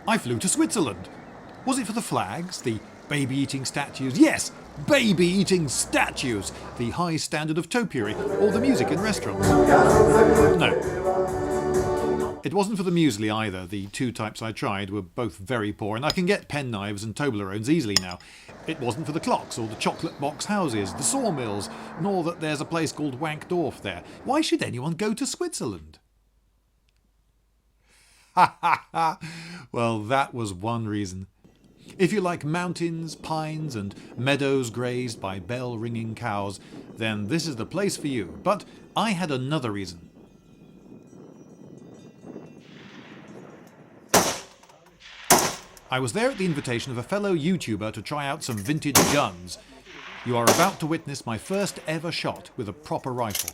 I flew to Switzerland. Was it for the flags, the baby-eating statues? Yes, baby-eating statues! The high standard of topiary, or the music in restaurants? No. It wasn't for the muesli either. The two types I tried were both very poor, and I can get penknives and Toblerones easily now. It wasn't for the clocks, or the chocolate box houses, the sawmills, nor that there's a place called Wankdorf there. Why should anyone go to Switzerland? Ha ha ha! Well, that was one reason. If you like mountains, pines and meadows grazed by bell-ringing cows, then this is the place for you. But I had another reason. I was there at the invitation of a fellow YouTuber to try out some vintage guns. You are about to witness my first ever shot with a proper rifle.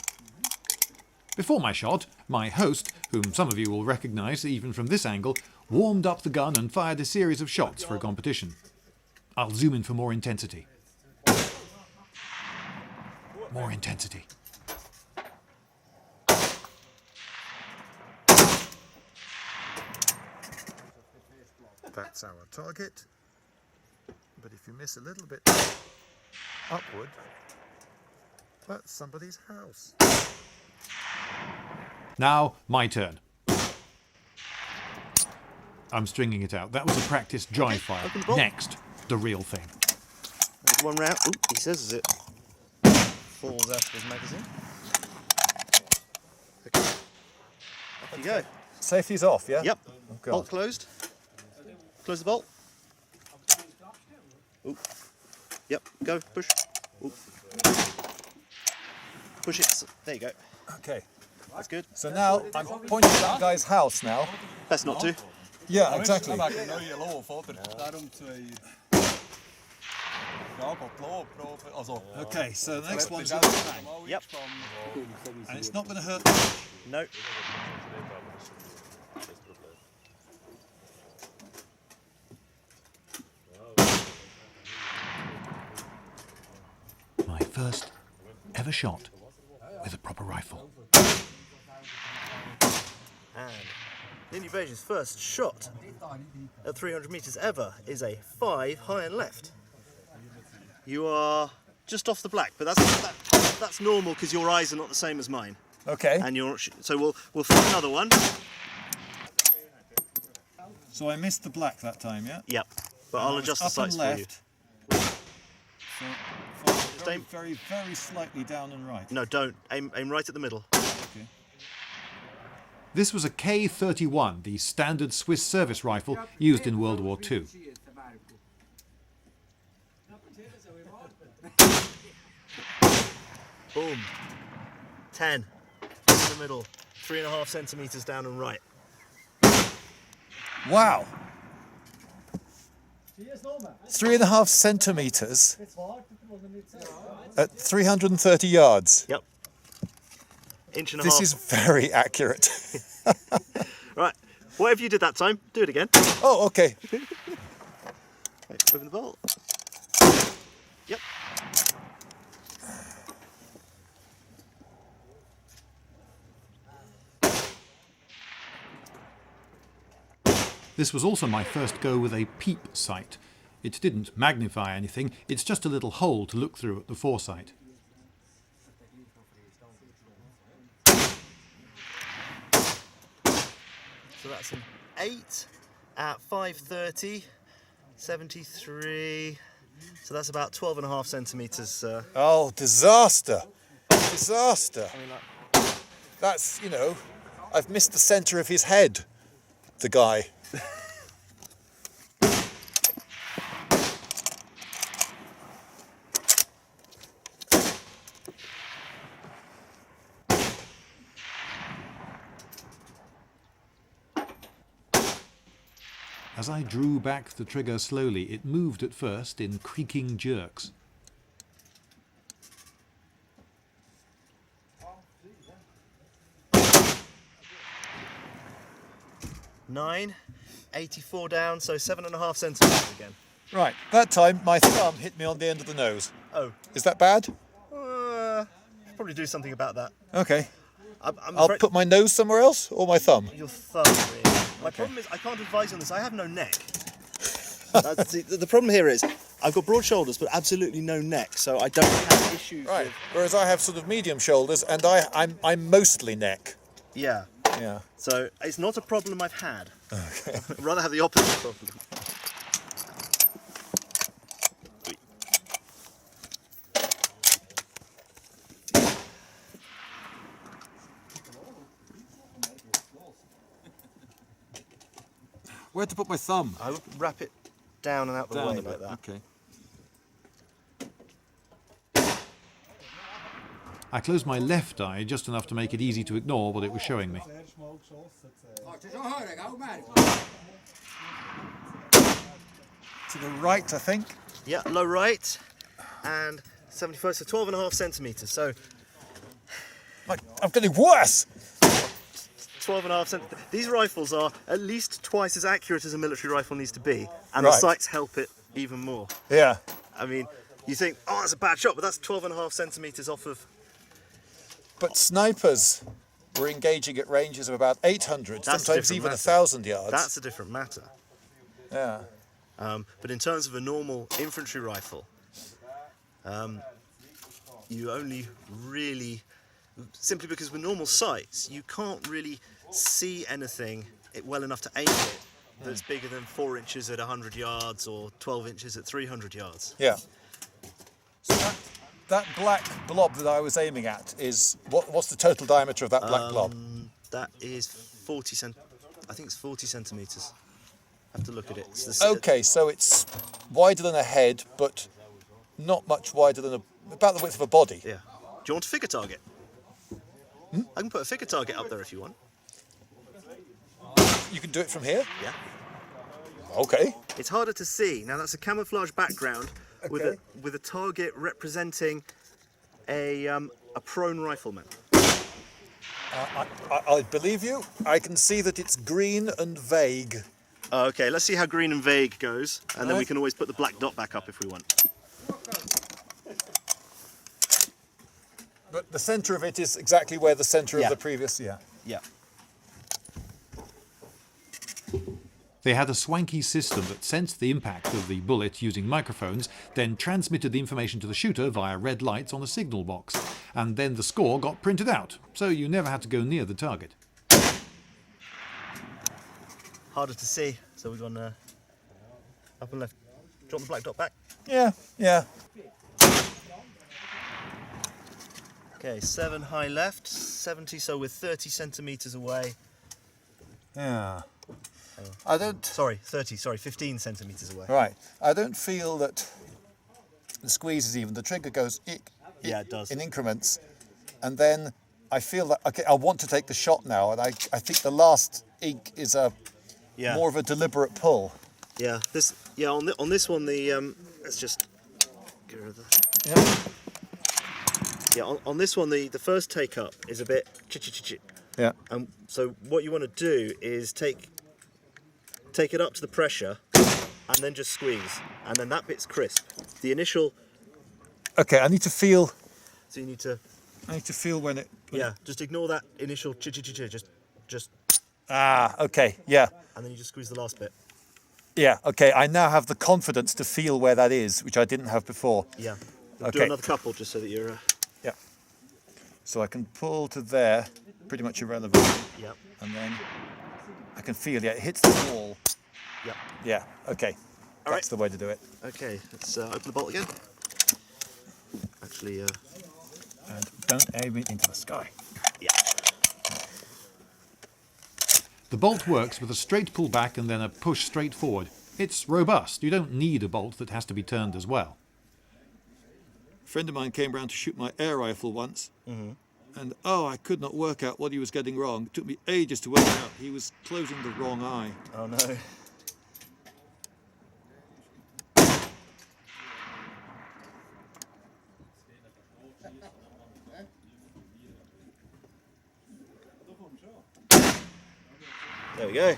Before my shot, my host, whom some of you will recognise even from this angle, warmed up the gun and fired a series of shots for a competition. I'll zoom in for more intensity. More intensity. That's our target. But if you miss a little bit upward, that's somebody's house. Now, my turn. I'm stringing it out. That was a practice dry fire. Next, the real thing. There's one round. Ooh, he says it falls out of his magazine. Okay. Off you go. Safety's off, yeah? Yep. Oh, God. Bolt closed. Close the bolt. Ooh. Yep. Go. Push. Ooh. Push it. There you go. Okay. That's good. So now I'm pointing at that guy's house now. Best not to. Yeah, exactly. Okay, so the next one's going to bang. Yep. And it's not going to hurt. No. My first ever shot with a proper rifle. And Lindybeige's first shot at 300 metres ever is a 5 high and left. You are just off the black, but that's normal because your eyes are not the same as mine. Okay. And so we'll find another one. So I missed the black that time, yeah? Yep. But I'll adjust the sights for you. So just aim very, very slightly down and right. No, don't. Aim right at the middle. Okay. This was a K31, the standard Swiss service rifle used in World War II. Boom. 10. In the middle. 3.5 centimetres down and right. Wow. 3.5 centimetres at 330 yards. Yep. Inch and a This half. is very accurate. Right. Whatever you did that time, do it again. Oh, okay. Right, open the bolt. Yep. This was also my first go with a peep sight. It didn't magnify anything, it's just a little hole to look through at the foresight. So that's an 8 at 530, 73. So that's about 12.5 centimetres. Oh, disaster. Disaster. That's, you know, I've missed the centre of his head, the guy. As I drew back the trigger slowly, it moved at first in creaking jerks. Nine, 84 down, so 7.5 centimetres again. Right, that time my thumb hit me on the end of the nose. Oh. Is that bad? Probably do something about that. Okay. I'm I'll afraid put my nose somewhere else or my thumb? your thumb, really. My problem is I can't advise on this. I have no neck. The problem here is I've got broad shoulders but absolutely no neck, so I don't have issues. Right. With... Whereas I have sort of medium shoulders, and I'm mostly neck. Yeah. Yeah. So it's not a problem I've had. Okay. I'd rather have the opposite problem. Where to put my thumb? I would wrap it down and out the way like that. Okay. I closed my left eye just enough to make it easy to ignore what it was showing me. To the right, I think. Yeah, low right and 75, so 12.5 centimetres. So I'm getting worse. 12.5 centimetres. These rifles are at least twice as accurate as a military rifle needs to be, and Right. the sights help it even more. Yeah. I mean, you think, oh, that's a bad shot, but that's 12.5 centimetres off of... But snipers were engaging at ranges of about 800, That's a sometimes different even matter. 1,000 yards. That's a different matter. Yeah. But in terms of a normal infantry rifle, you only really, simply because with normal sights, you can't really see anything well enough to aim it that's bigger than 4 inches at 100 yards or 12 inches at 300 yards. Yeah. So that black blob that I was aiming at is, what's the total diameter of that black blob? That is 40 I think it's 40 centimetres. I have to look at it. It's the, Okay, so it's wider than a head, but not much wider than about the width of a body. Yeah. Do you want a figure target? I can put a figure target up there if you want. You can do it from here? Yeah. Okay. It's harder to see. Now that's a camouflage background with a target representing a prone rifleman. I believe you. I can see that it's green and vague. Okay, let's see how green and vague goes, and then we Right. can always put the black dot back up if we want. But the centre of it is exactly where the centre Yeah. of the previous, yeah. Yeah. They had a swanky system that sensed the impact of the bullet using microphones, then transmitted the information to the shooter via red lights on a signal box, and then the score got printed out, so you never had to go near the target. Harder to see, so we've gone up and left. Do you want the black dot back? Yeah, yeah. Okay, 7 high left, 70, so we're 30 centimetres away. Yeah. I don't... Sorry, 15 centimetres away. Right. I don't feel that the squeeze is even. The trigger goes Yeah, it does. in increments. And then I feel that, okay, I want to take the shot now. And I think the last ink is more of a deliberate pull. Yeah, on this one, let's just get rid of that. Yeah. Yeah, on this one, the first take up is a bit chit. Yeah. So what you want to do is take it up to the pressure and then just squeeze, and then that bit's crisp. The initial. Okay, I need to feel. So you need to. I need to feel when it. Just ignore that initial chit. Just. Ah, okay, yeah. And then you just squeeze the last bit. Yeah, okay. I now have the confidence to feel where that is, which I didn't have before. Yeah. Okay. Do another couple just so that you're. Yeah. So I can pull to there, pretty much irrelevant. Yeah. And then I can feel, it hits the wall. Yeah. Yeah, okay. All That's the way to do it. Okay, let's open the bolt again. Actually, And don't aim it into the sky. yeah. The bolt works with a straight pull back and then a push straight forward. It's robust. You don't need a bolt that has to be turned as well. A friend of mine came round to shoot my air rifle once. And I could not work out what he was getting wrong. It took me ages to work out. He was closing the wrong eye. Oh no. There we go.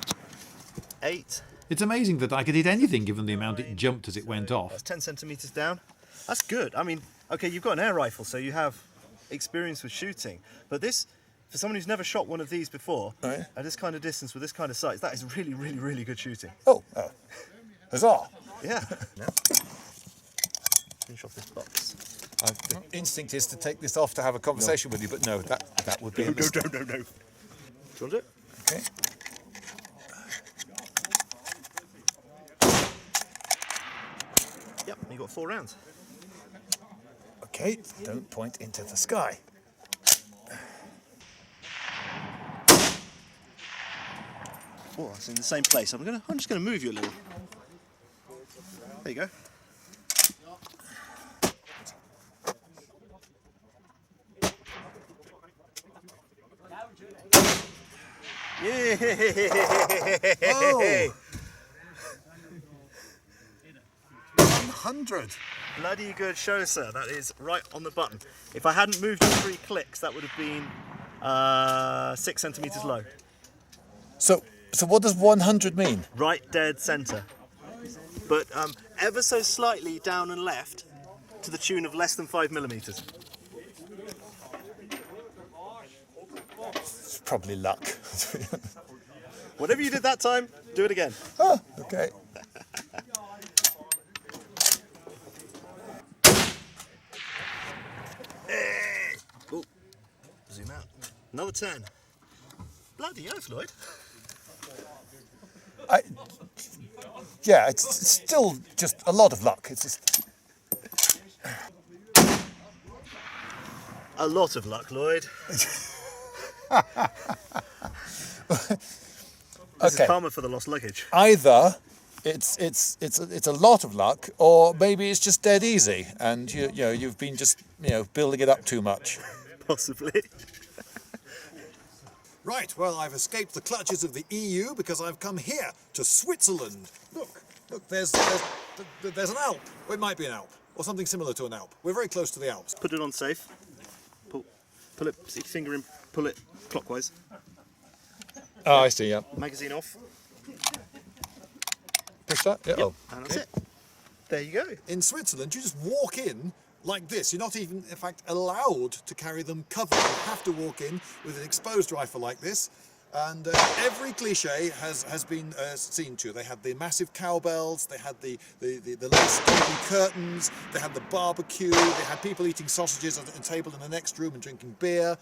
8. It's amazing that I could hit anything given the amount it jumped as it went off. That's 10 centimetres down. That's good. I mean, okay, you've got an air rifle, so you have experience with shooting. But this For someone who's never shot one of these before, Right. at this kind of distance with this kind of sights, that is really, really, really good shooting. Oh, huzzah! Yeah. Now, finish off this box. The instinct is to take this off to have a conversation with you, but no, that would be a mistake. No. Do you want to do it? Okay. Yep, you got 4 rounds. Okay, don't point into the sky. Oh, it's in the same place. I'm just gonna move you a little. There you go. Yeah. Oh! 100. Bloody good show, sir. That is right on the button. If I hadn't moved you 3 clicks, that would have been 6 centimeters low. So what does 100 mean? Right dead center. But ever so slightly down and left to the tune of less than 5 millimeters. It's probably luck. Whatever you did that time, do it again. Oh, okay. Hey! Ooh. Zoom out. Another 10. Bloody oath, Lloyd. Yeah, it's still just a lot of luck. It's just... A lot of luck, Lloyd. This is karma for the lost luggage. Either it's a lot of luck, or maybe it's just dead easy, and you've been just building it up too much. Possibly. Right, well, I've escaped the clutches of the EU because I've come here to Switzerland. Look, there's an Alp. Well, it might be an Alp, or something similar to an Alp. We're very close to the Alps. Put it on safe. Pull it, stick your finger in, pull it clockwise. Oh, I see, yeah. Magazine off. Push that? Yeah. Yep. Oh, And that's it. There you go. In Switzerland, you just walk in like this. You're not even, in fact, allowed to carry them covered. You have to walk in with an exposed rifle like this. And every cliche has been seen to. They had the massive cowbells, they had the lace curtains, they had the barbecue, they had people eating sausages at a table in the next room and drinking beer.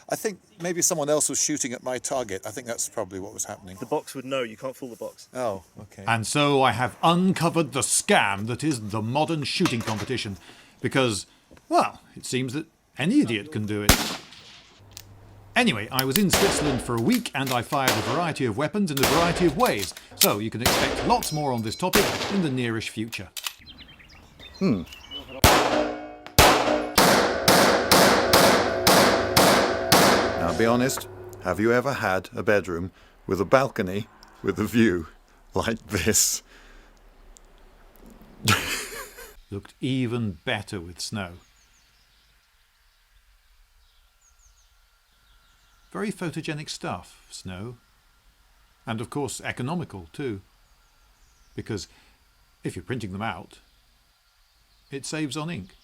I think maybe someone else was shooting at my target. I think that's probably what was happening. The box would know, you can't fool the box. Oh, okay. And so I have uncovered the scam that is the modern shooting competition. Because, well, it seems that any idiot can do it. Anyway, I was in Switzerland for a week and I fired a variety of weapons in a variety of ways. So you can expect lots more on this topic in the nearish future. Now, be honest, have you ever had a bedroom with a balcony with a view like this? Looked even better with snow. Very photogenic stuff, snow. And of course economical too. Because if you're printing them out, it saves on ink.